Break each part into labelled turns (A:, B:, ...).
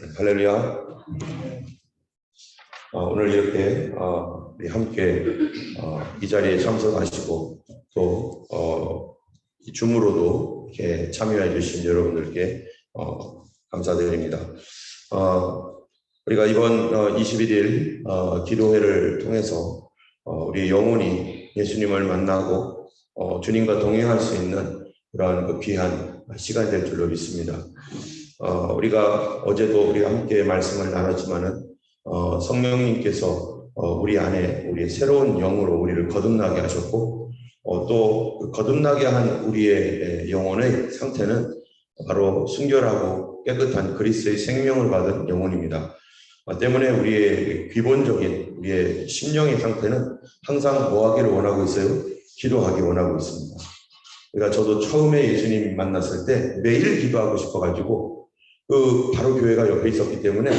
A: 할렐루야. 오늘 이렇게 우리 함께 이 자리에 참석하시고 또 이 줌으로도 이렇게 참여해 주신 여러분들께 감사드립니다. 우리가 이번 21일 기도회를 통해서 우리 영혼이 예수님을 만나고 주님과 동행할 수 있는 그러한 그 귀한 시간이 될 줄로 믿습니다. 우리가 어제도 우리가 함께 말씀을 나눴지만은 성령님께서 우리 안에 우리의 새로운 영으로 우리를 거듭나게 하셨고 또 그 거듭나게 한 우리의 영혼의 상태는 바로 순결하고 깨끗한 그리스도의 생명을 받은 영혼입니다. 때문에 우리의 기본적인 우리의 심령의 상태는 항상 뭐 하기를 원하고 있어요? 기도하기 원하고 있습니다. 그러니까 저도 처음에 예수님 만났을 때 매일 기도하고 싶어가지고 바로 교회가 옆에 있었기 때문에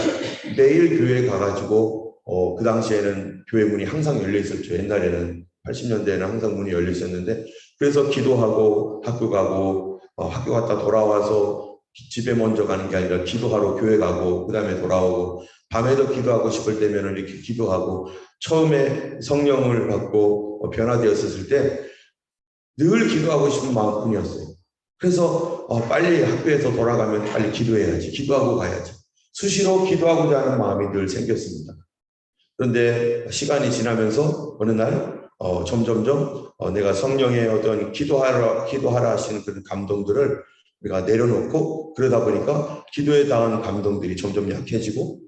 A: 매일 교회에 가가지고 그 당시에는 교회 문이 항상 열려 있었죠. 옛날에는 80년대에는 항상 문이 열려 있었는데 그래서 기도하고 학교 가고 학교 갔다 돌아와서 집에 먼저 가는 게 아니라 기도하러 교회 가고 그 다음에 돌아오고 밤에도 기도하고 싶을 때면 이렇게 기도하고 처음에 성령을 받고 변화되었을 때 늘 기도하고 싶은 마음뿐이었어요. 그래서 빨리 학교에서 돌아가면 빨리 기도해야지, 기도하고 가야지. 수시로 기도하고자 하는 마음이 늘 생겼습니다. 그런데 시간이 지나면서 어느 날 점점점 내가 성령의 어떤 기도하라 하시는 그런 감동들을 우리가 내려놓고 그러다 보니까 기도에 닿은 감동들이 점점 약해지고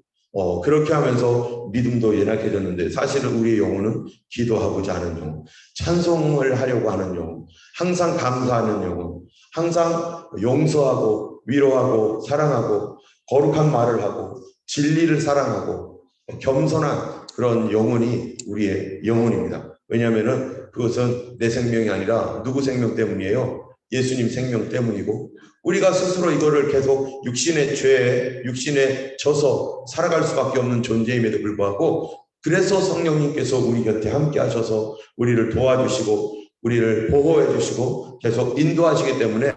A: 그렇게 하면서 믿음도 연약해졌는데 사실은 우리의 영혼은 기도하고자 하는 영혼, 찬송을 하려고 하는 영혼, 항상 감사하는 영혼, 항상 용서하고 위로하고 사랑하고 거룩한 말을 하고 진리를 사랑하고 겸손한 그런 영혼이 우리의 영혼입니다. 왜냐하면 그것은 내 생명이 아니라 누구 생명 때문이에요? 예수님 생명 때문이고 우리가 스스로 이거를 계속 육신의 죄에 육신에 져서 살아갈 수밖에 없는 존재임에도 불구하고 그래서 성령님께서 우리 곁에 함께 하셔서 우리를 도와주시고 우리를 보호해 주시고 계속 인도하시기 때문에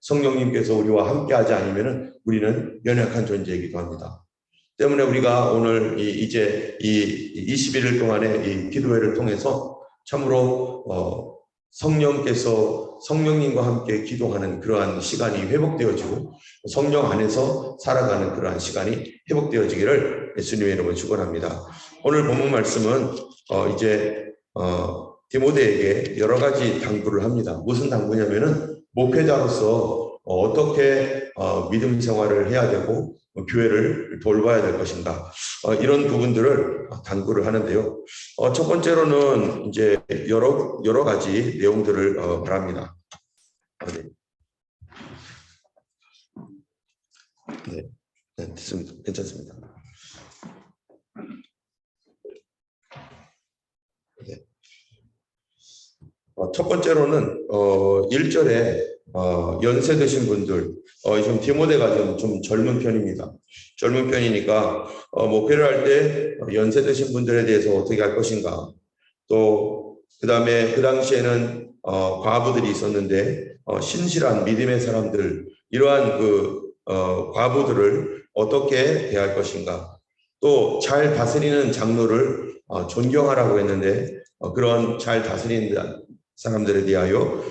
A: 성령님께서 우리와 함께 하지 않으면 우리는 연약한 존재이기도 합니다. 때문에 우리가 오늘 이제 이 21일 동안의 이 기도회를 통해서 참으로 성령님과 함께 기도하는 그러한 시간이 회복되어지고 성령 안에서 살아가는 그러한 시간이 회복되어지기를 예수님의 이름으로 축원합니다. 오늘 본문 말씀은 이제 디모데에게 여러 가지 당부를 합니다. 무슨 당부냐면은 목회자로서 어떻게 믿음 생활을 해야 되고 교회를 돌봐야 될 것인가 이런 부분들을 당부를 하는데요. 첫 번째로는 이제 여러 가지 내용들을 말합니다. 네, 됐습니다. 괜찮습니다. 네. 첫 번째로는 1절에 연세 드신 분들, 좀 디모데가 좀 젊은 편입니다. 젊은 편이니까 목회를 할 때 연세 드신 분들에 대해서 어떻게 할 것인가. 또 그 다음에 그 당시에는 과부들이 있었는데 신실한 믿음의 사람들, 이러한 과부들을 어떻게 대할 것인가. 또 잘 다스리는 장로를 존경하라고 했는데 그런 잘 다스리는 사람들에 대하여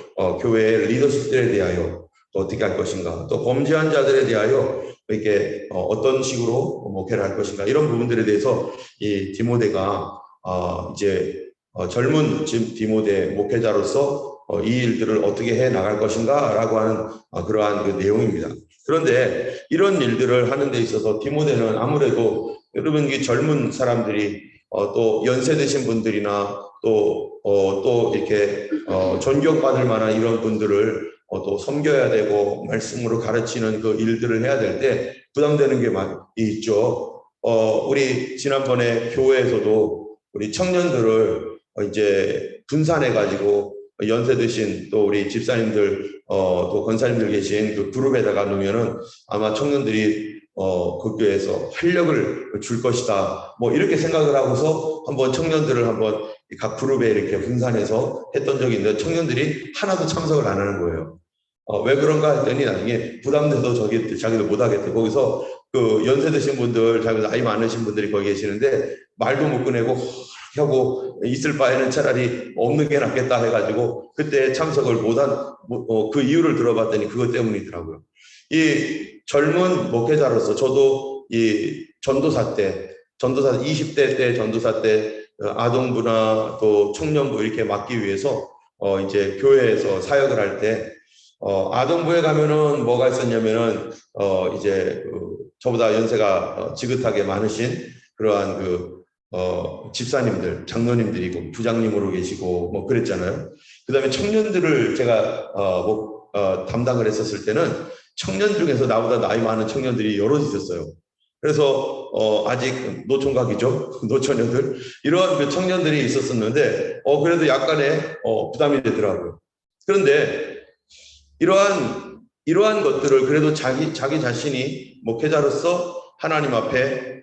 A: 교회의 리더십들에 대하여 또 어떻게 할 것인가, 또 범죄한 자들에 대하여 이렇게 어떤 식으로 목회를 할 것인가, 이런 부분들에 대해서 이 디모데가 이제 젊은 디모데 목회자로서 이 일들을 어떻게 해 나갈 것인가 라고 하는 그러한 그 내용입니다. 그런데 이런 일들을 하는 데 있어서 디모데는 아무래도 여러분 이 젊은 사람들이 또 연세 드신 분들이나 또 이렇게 존경받을 만한 이런 분들을 또 섬겨야 되고 말씀으로 가르치는 그 일들을 해야 될 때 부담되는 게 많이 있죠. 우리 지난번에 교회에서도 우리 청년들을 이제 분산해 가지고 연세 드신 또 우리 집사님들 또 권사님들 계신 그 그룹에다가 놓으면은 아마 청년들이 그 교회에서 활력을 줄 것이다. 뭐 이렇게 생각을 하고서 한번 청년들을 한번 각 그룹에 이렇게 분산해서 했던 적이 있는데 청년들이 하나도 참석을 안 하는 거예요. 왜 그런가 했더니 나중에 부담돼서 자기도 못하겠대. 거기서 그 연세 드신 분들, 자기 나이 많으신 분들이 거기 계시는데 말도 못 꺼내고 이렇게 하고 있을 바에는 차라리 없는 게 낫겠다 해가지고 그때 참석을 못한 그 이유를 들어봤더니 그것 때문이더라고요. 이 젊은 목회자로서 저도 이 전도사 20대 때 전도사 때 아동부나 또 청년부 이렇게 맡기 위해서 이제 교회에서 사역을 할 때 아동부에 가면은 뭐가 있었냐면은 이제 저보다 연세가 지긋하게 많으신 그러한 집사님들, 장로님들이고 부장님으로 계시고 뭐 그랬잖아요. 그다음에 청년들을 제가 담당을 했었을 때는 청년 중에서 나보다 나이 많은 청년들이 여럿 있었어요. 그래서 아직 노총각이죠. 노처녀들 이러한 그 청년들이 있었었는데 그래도 약간의 부담이 되더라고요. 그런데 이러한 것들을 그래도 자기 자신이 목회자로서 하나님 앞에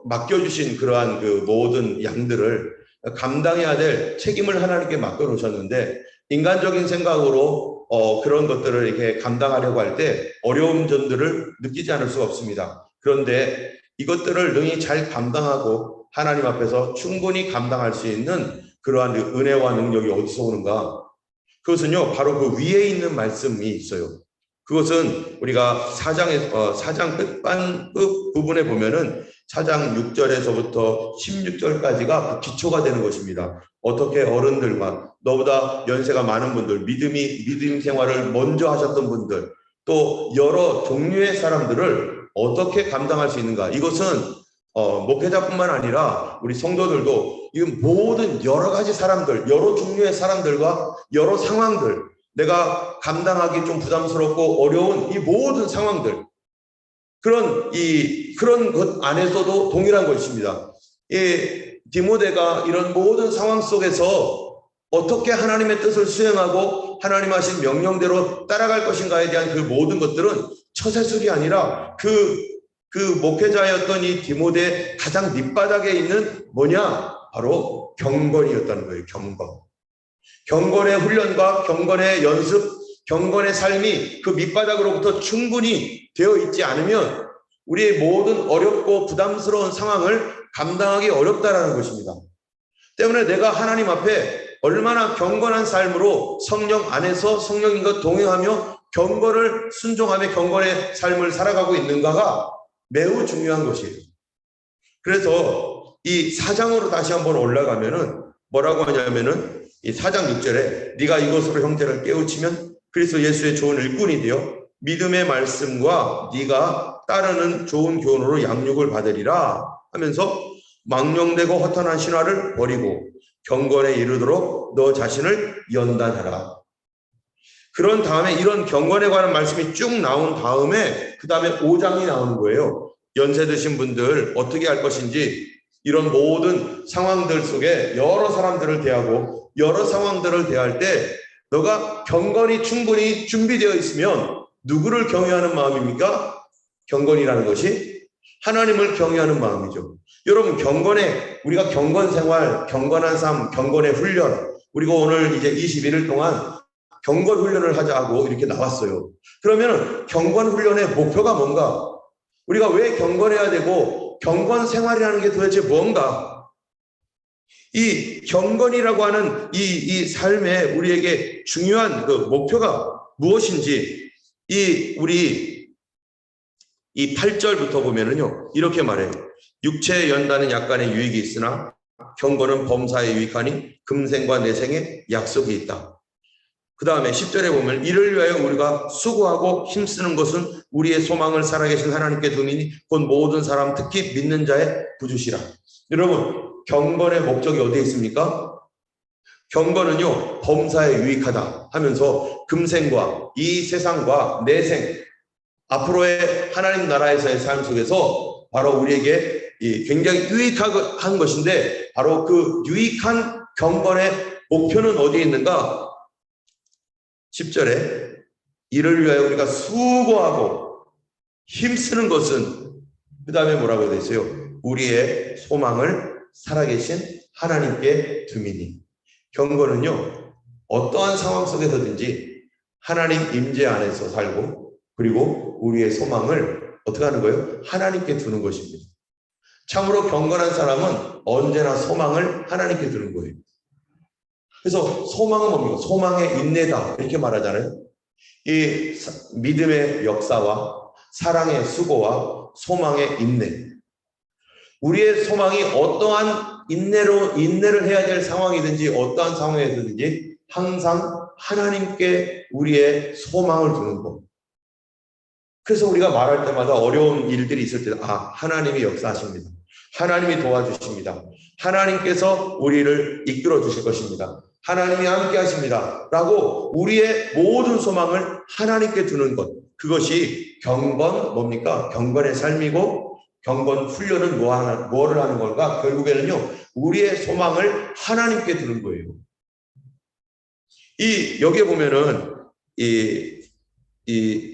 A: 맡겨주신 그러한 그 모든 양들을 감당해야 될 책임을 하나님께 맡겨놓으셨는데 인간적인 생각으로 그런 것들을 이렇게 감당하려고 할 때 어려운 점들을 느끼지 않을 수가 없습니다. 그런데 이것들을 능히 잘 감당하고 하나님 앞에서 충분히 감당할 수 있는 그러한 은혜와 능력이 어디서 오는가? 그것은요, 바로 그 위에 있는 말씀이 있어요. 그것은 우리가 4장 끝 부분에 보면은 4장 6절에서부터 16절까지가 그 기초가 되는 것입니다. 어떻게 어른들과 너보다 연세가 많은 분들, 믿음 생활을 먼저 하셨던 분들, 또 여러 종류의 사람들을 어떻게 감당할 수 있는가. 이것은 목회자뿐만 아니라 우리 성도들도 이 모든 여러 가지 사람들, 여러 종류의 사람들과 여러 상황들, 내가 감당하기 좀 부담스럽고 어려운 이 모든 상황들, 그런 것 안에서도 동일한 것입니다. 이 디모데가 이런 모든 상황 속에서 어떻게 하나님의 뜻을 수행하고 하나님 하신 명령대로 따라갈 것인가에 대한 그 모든 것들은 처세술이 아니라 그 목회자였던 이 디모데의 가장 밑바닥에 있는 뭐냐? 바로 경건이었다는 거예요. 경건의 훈련과 경건의 연습, 경건의 삶이 그 밑바닥으로부터 충분히 되어 있지 않으면 우리의 모든 어렵고 부담스러운 상황을 감당하기 어렵다라는 것입니다. 때문에 내가 하나님 앞에 얼마나 경건한 삶으로 성령 안에서 성령님과 동행하며 경건을 순종하며 경건의 삶을 살아가고 있는가가 매우 중요한 것이에요. 그래서 이 4장으로 다시 한번 올라가면은 뭐라고 하냐면은 이 4장 6절에 네가 이것으로 형제를 깨우치면 그리스도 예수의 좋은 일꾼이 되어 믿음의 말씀과 네가 따르는 좋은 교훈으로 양육을 받으리라 하면서 망령되고 허탄한 신화를 버리고 경건에 이르도록 너 자신을 연단하라. 그런 다음에 이런 경건에 관한 말씀이 쭉 나온 다음에 그 다음에 5장이 나오는 거예요. 연세 드신 분들 어떻게 할 것인지 이런 모든 상황들 속에 여러 사람들을 대하고 여러 상황들을 대할 때 너가 경건이 충분히 준비되어 있으면 누구를 경외하는 마음입니까? 경건이라는 것이 하나님을 경외하는 마음이죠. 여러분 우리가 경건 생활, 경건한 삶, 경건의 훈련 우리가 오늘 이제 21일 동안 경건 훈련을 하자고 이렇게 나왔어요. 그러면 경건 훈련의 목표가 뭔가? 우리가 왜 경건해야 되고 경건 생활이라는 게 도대체 뭔가? 이 경건이라고 하는 이 삶에 우리에게 중요한 그 목표가 무엇인지 우리 8절부터 보면은요 이렇게 말해요. 육체의 연단은 약간의 유익이 있으나 경건은 범사에 유익하니 금생과 내생에 약속이 있다. 그 다음에 10절에 보면 이를 위하여 우리가 수고하고 힘쓰는 것은 우리의 소망을 살아계신 하나님께 두미니 곧 모든 사람 특히 믿는 자의 부주시라. 여러분 경건의 목적이 어디에 있습니까? 경건은요 범사에 유익하다 하면서 금생과 이 세상과 내생 앞으로의 하나님 나라에서의 삶 속에서 바로 우리에게 굉장히 유익한 것인데 바로 그 유익한 경건의 목표는 어디에 있는가? 10절에 이를 위하여 우리가 수고하고 힘쓰는 것은 그 다음에 뭐라고 되어 있어요? 우리의 소망을 살아계신 하나님께 두미니. 경건은요 어떠한 상황 속에서든지 하나님 임재 안에서 살고 그리고 우리의 소망을 어떻게 하는 거예요? 하나님께 두는 것입니다. 참으로 경건한 사람은 언제나 소망을 하나님께 두는 거예요. 그래서 소망은 뭡니까? 소망의 인내다 이렇게 말하잖아요. 이 믿음의 역사와 사랑의 수고와 소망의 인내. 우리의 소망이 어떠한 인내를 해야 될 상황이든지 어떠한 상황이든지 항상 하나님께 우리의 소망을 두는 것. 그래서 우리가 말할 때마다 어려운 일들이 있을 때 하나님이 역사하십니다. 하나님이 도와주십니다. 하나님께서 우리를 이끌어 주실 것입니다. 하나님이 함께 하십니다. 라고 우리의 모든 소망을 하나님께 두는 것. 그것이 뭡니까? 경건의 삶이고 경건 훈련은 뭐를 하는 걸까? 결국에는요, 우리의 소망을 하나님께 두는 거예요. 여기에 보면은, 이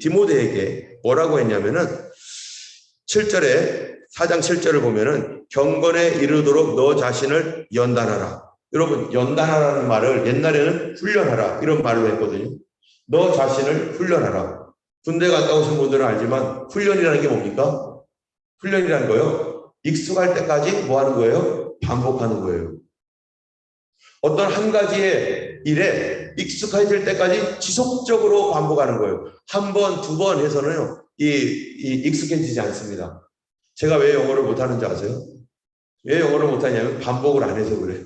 A: 디모데에게 뭐라고 했냐면은, 4장 7절을 보면은, 경건에 이르도록 너 자신을 연단하라. 여러분, 연단하라는 말을 옛날에는 훈련하라. 이런 말로 했거든요. 너 자신을 훈련하라. 군대 갔다 오신 분들은 알지만, 훈련이라는 게 뭡니까? 훈련이라는 거요. 익숙할 때까지 뭐 하는 거예요? 반복하는 거예요. 어떤 한 가지의 일에 익숙해질 때까지 지속적으로 반복하는 거예요. 한 번, 두 번 해서는요, 익숙해지지 않습니다. 제가 왜 영어를 못하는지 아세요? 왜 영어를 못하냐면 반복을 안 해서 그래요.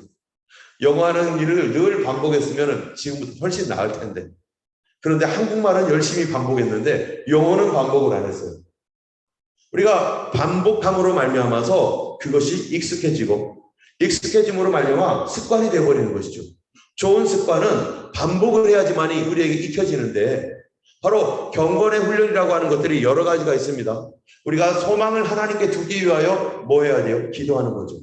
A: 영어 하는 일을 늘 반복했으면 지금부터 훨씬 나을 텐데. 그런데 한국말은 열심히 반복했는데 영어는 반복을 안 했어요. 우리가 반복함으로 말미암아서 그것이 익숙해짐으로 말미암아 습관이 되어버리는 것이죠. 좋은 습관은 반복을 해야지만이 우리에게 익혀지는데 바로 경건의 훈련이라고 하는 것들이 여러 가지가 있습니다. 우리가 소망을 하나님께 두기 위하여 뭐 해야 돼요? 기도하는 거죠.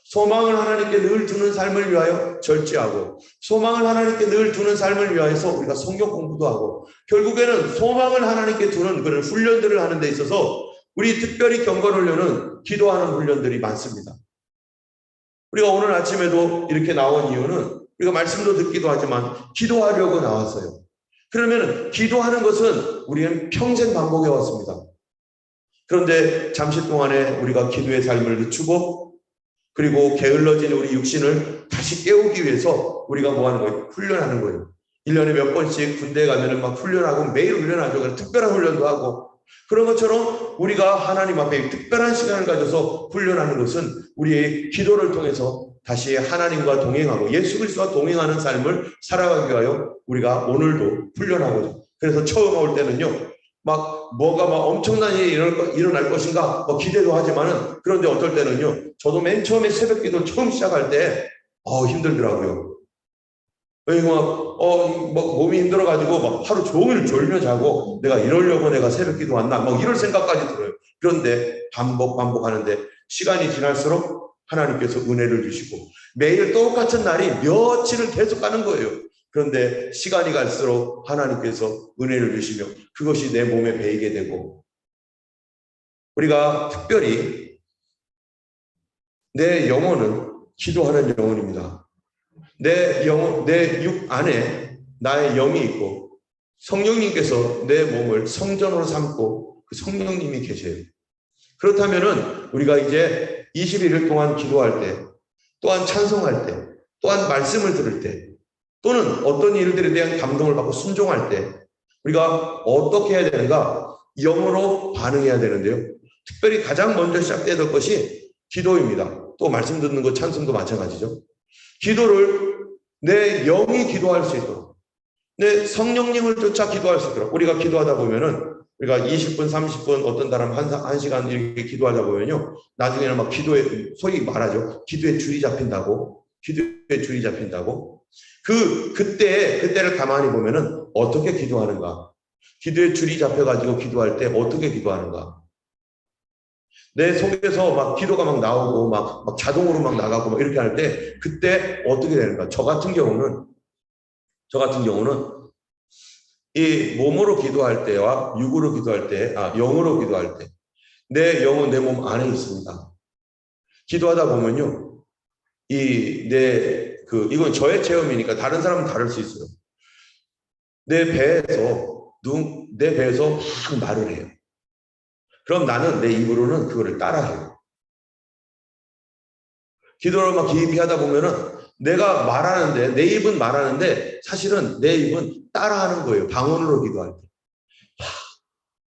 A: 소망을 하나님께 늘 두는 삶을 위하여 절제하고 소망을 하나님께 늘 두는 삶을 위하여서 우리가 성경 공부도 하고 결국에는 소망을 하나님께 두는 그런 훈련들을 하는 데 있어서 우리 특별히 경건 훈련은 기도하는 훈련들이 많습니다. 우리가 오늘 아침에도 이렇게 나온 이유는 우리가 말씀도 듣기도 하지만 기도하려고 나왔어요. 그러면 기도하는 것은 우리는 평생 반복해 왔습니다. 그런데 잠시 동안에 우리가 기도의 삶을 늦추고 그리고 게을러진 우리 육신을 다시 깨우기 위해서 우리가 뭐 하는 거예요? 훈련하는 거예요. 1년에 몇 번씩 군대에 가면은 막 훈련하고 매일 훈련하죠. 특별한 훈련도 하고 그런 것처럼 우리가 하나님 앞에 특별한 시간을 가져서 훈련하는 것은 우리의 기도를 통해서 다시 하나님과 동행하고 예수 그리스도와 동행하는 삶을 살아가기 위하여 우리가 오늘도 훈련하거든요. 그래서 처음 올 때는요. 뭐가 엄청난 일이 일어날 것인가 기대도 하지만은 그런데 어떨 때는요. 저도 맨 처음에 새벽 기도를 처음 시작할 때 힘들더라고요. 몸이 힘들어가지고 하루 종일 졸며 자고 내가 이러려고 내가 새벽 기도 왔나 이럴 생각까지 들어요. 그런데 반복하는데 시간이 지날수록 하나님께서 은혜를 주시고 매일 똑같은 날이 며칠을 계속 가는 거예요. 그런데 시간이 갈수록 하나님께서 은혜를 주시며 그것이 내 몸에 배이게 되고 우리가 특별히 내 영혼은 기도하는 영혼입니다. 내 육 안에 나의 영이 있고 성령님께서 내 몸을 성전으로 삼고 그 성령님이 계세요. 그렇다면은 우리가 이제 21일 동안 기도할 때 또한 찬송할 때 또한 말씀을 들을 때 또는 어떤 일들에 대한 감동을 받고 순종할 때 우리가 어떻게 해야 되는가? 영으로 반응해야 되는데요. 특별히 가장 먼저 시작돼야 될 것이 기도입니다. 또 말씀 듣는 것 찬송도 마찬가지죠. 기도를 내 영이 기도할 수 있도록 내 성령님을 쫓아 기도할 수 있도록 우리가 기도하다 보면은 우리가 20분 30분 어떤 사람 1시간 이렇게 기도하다 보면요 나중에는 막 기도에 소위 말하죠 기도에 줄이 잡힌다고 그때를 가만히 보면은 어떻게 기도하는가 기도에 줄이 잡혀가지고 기도할 때 어떻게 기도하는가 내 속에서 막 기도가 막 나오고 막 자동으로 막 나가고 막 이렇게 할 때 그때 어떻게 되는가? 저 같은 경우는 이 몸으로 기도할 때와 육으로 기도할 때, 영으로 기도할 때 내 영은 내 몸 안에 있습니다. 기도하다 보면요, 이건 저의 체험이니까 다른 사람은 다를 수 있어요. 내 배에서 막 말을 해요. 그럼 나는 내 입으로는 그거를 따라해요. 기도를 막 깊이 하다 보면은 내가 말하는데, 내 입은 말하는데 사실은 내 입은 따라하는 거예요. 방언으로 기도할 때.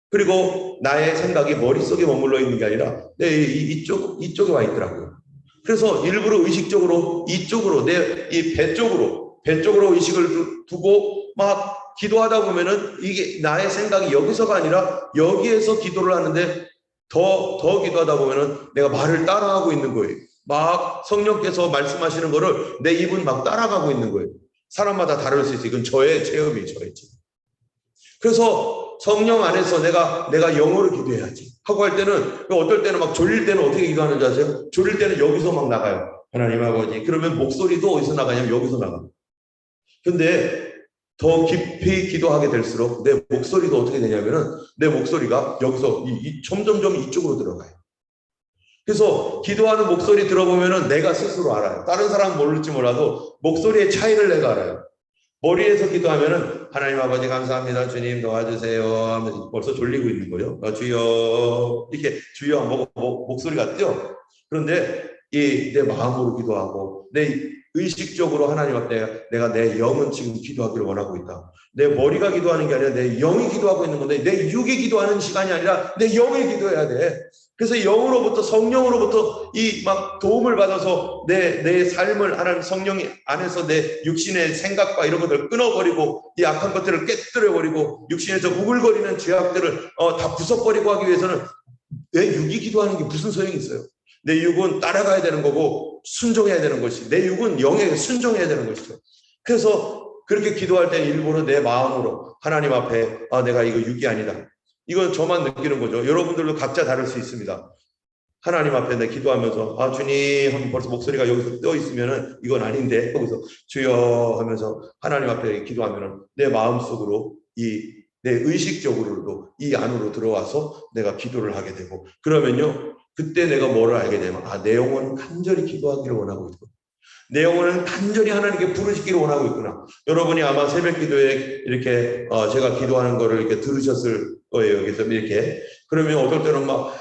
A: 그리고 나의 생각이 머릿속에 머물러 있는 게 아니라 이쪽에 와 있더라고요. 그래서 일부러 의식적으로 이쪽으로, 내 이 배 쪽으로 의식을 두고 막 기도하다 보면은 이게 나의 생각이 여기서가 아니라 여기에서 기도를 하는데 더 기도하다 보면은 내가 말을 따라하고 있는 거예요. 막 성령께서 말씀하시는 거를 내 입은 막 따라가고 있는 거예요. 사람마다 다를 수 있어요. 이건 저의 체험이에요. 저의 체험. 그래서 성령 안에서 내가 영어로 기도해야지 하고 할 때는, 어떨 때는 막 졸릴 때는 어떻게 기도하는지 아세요? 졸릴 때는 여기서 막 나가요. 하나님 아버지. 그러면 목소리도 어디서 나가냐면 여기서 나가. 근데 더 깊이 기도하게 될수록 내 목소리도 어떻게 되냐면은 내 목소리가 여기서 점점점 이쪽으로 들어가요. 그래서 기도하는 목소리 들어보면은 내가 스스로 알아요. 다른 사람은 모를지 몰라도 목소리의 차이를 내가 알아요. 머리에서 기도하면은 하나님 아버지 감사합니다. 주님 도와주세요 하면서 벌써 졸리고 있는 거예요. 주여, 이렇게 주여 목소리가 뜨죠. 그런데 내 마음으로 기도하고 내 의식적으로 하나님 앞에 내가 내 영은 지금 기도하기를 원하고 있다. 내 머리가 기도하는 게 아니라 내 영이 기도하고 있는 건데, 내 육이 기도하는 시간이 아니라 내 영이 기도해야 돼. 그래서 영으로부터, 성령으로부터 이 막 도움을 받아서 내 삶을 하나님 성령 안에서 내 육신의 생각과 이런 것들을 끊어버리고 이 악한 것들을 깨뜨려버리고 육신에서 우글거리는 죄악들을 다 부숴버리고 하기 위해서는 내 육이 기도하는 게 무슨 소용이 있어요? 내 육은 따라가야 되는 거고 순종해야 되는 것이, 내 육은 영에 순종해야 되는 것이죠. 그래서 그렇게 기도할 때는 일부러 내 마음으로 하나님 앞에 내가 이거 육이 아니다. 이건 저만 느끼는 거죠. 여러분들도 각자 다를 수 있습니다. 하나님 앞에 내 기도하면서 주님 하면 벌써 목소리가 여기서 떠 있으면은 이건 아닌데, 거기서 주여 하면서 하나님 앞에 기도하면은 내 마음속으로 내 의식적으로도 이 안으로 들어와서 내가 기도를 하게 되고, 그러면요 그때 내가 뭐를 알게 되면 내 영혼은 간절히 기도하기를 원하고 있고 내 영혼은 간절히 하나님께 부르시기를 원하고 있구나. 여러분이 아마 새벽 기도에 이렇게 제가 기도하는 거를 이렇게 들으셨을 거예요. 여기서 이렇게. 그러면 어떨 때는 막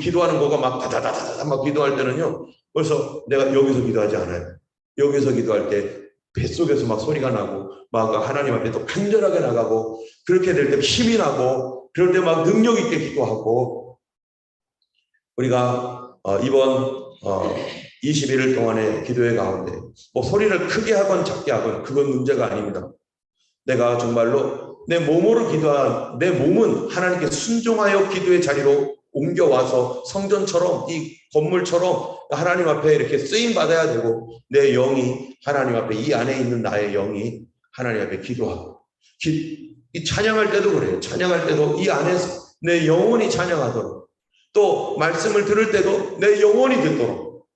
A: 기도하는 거가 막 다다다다다 막 기도할 때는요, 벌써 내가 여기서 기도하지 않아요. 여기서 기도할 때 뱃속에서 막 소리가 나고 막 하나님 앞에 또 간절하게 나가고, 그렇게 될 때 힘이 나고, 그럴 때 막 능력 있게 기도하고. 우리가 이번 21일 동안의 기도회 가운데 뭐 소리를 크게 하건 작게 하건 그건 문제가 아닙니다. 내가 정말로 내 몸으로 기도한, 내 몸은 하나님께 순종하여 기도의 자리로 옮겨와서 성전처럼, 이 건물처럼 하나님 앞에 이렇게 쓰임받아야 되고, 내 영이 하나님 앞에, 이 안에 있는 나의 영이 하나님 앞에 기도하고, 이 찬양할 때도 그래요. 찬양할 때도 이 안에서 내 영혼이 찬양하도록, 또 말씀을 들을 때도 내 영혼이 듣도록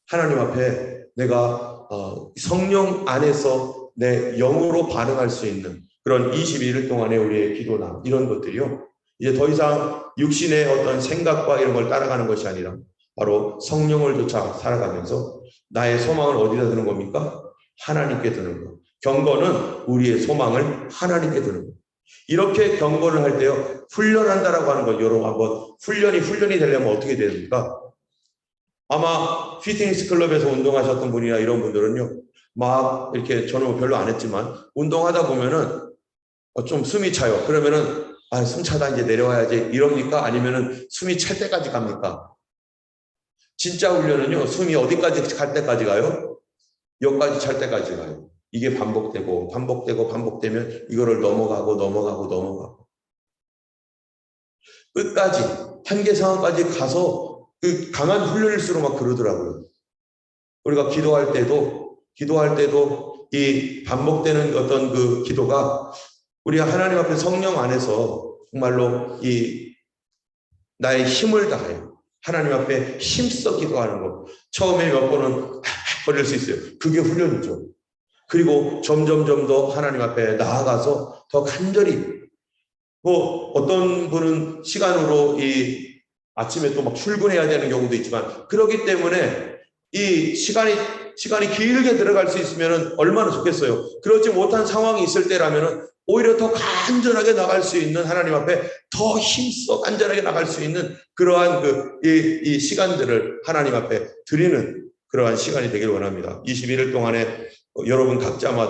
A: 하나님 앞에 내가 성령 안에서 내 영으로 반응할 수 있는 그런 21일 동안의 우리의 기도나 이런 것들이요, 이제 더 이상 육신의 어떤 생각과 이런 걸 따라가는 것이 아니라 바로 성령을 쫓아 살아가면서 나의 소망을 어디다 두는 겁니까? 하나님께 두는 것. 경건은 우리의 소망을 하나님께 두는 것. 이렇게 경건을 할 때요, 훈련한다라고 하는 것, 여러분 한번 훈련이 되려면 어떻게 됩니까? 아마 피트니스 클럽에서 운동하셨던 분이나 이런 분들은요, 막 이렇게, 저는 별로 안 했지만 운동하다 보면은 좀 숨이 차요. 그러면은 숨 차다 이제 내려와야지 이럽니까? 아니면은 숨이 찰 때까지 갑니까? 진짜 훈련은요, 숨이 어디까지 갈 때까지 가요? 여기까지 찰 때까지 가요. 이게 반복되면 이거를 넘어가고 끝까지 한계 상황까지 가서 그 강한 훈련일수록 막 그러더라고요. 우리가 기도할 때도 이 반복되는 어떤 그 기도가 우리 하나님 앞에 성령 안에서 정말로 나의 힘을 다해요. 하나님 앞에 힘써 기도하는 것. 처음에 몇 번은 걸릴 수 있어요. 그게 훈련이죠. 그리고 점점 더 하나님 앞에 나아가서 더 간절히, 뭐 어떤 분은 시간으로 아침에 또 막 출근해야 되는 경우도 있지만, 그렇기 때문에 이 시간이 길게 들어갈 수 있으면 얼마나 좋겠어요. 그렇지 못한 상황이 있을 때라면은 오히려 더 간절하게 나갈 수 있는, 하나님 앞에 더 힘써 간절하게 나갈 수 있는 그러한 이 시간들을 하나님 앞에 드리는 그러한 시간이 되길 원합니다. 21일 동안에 여러분 각자마다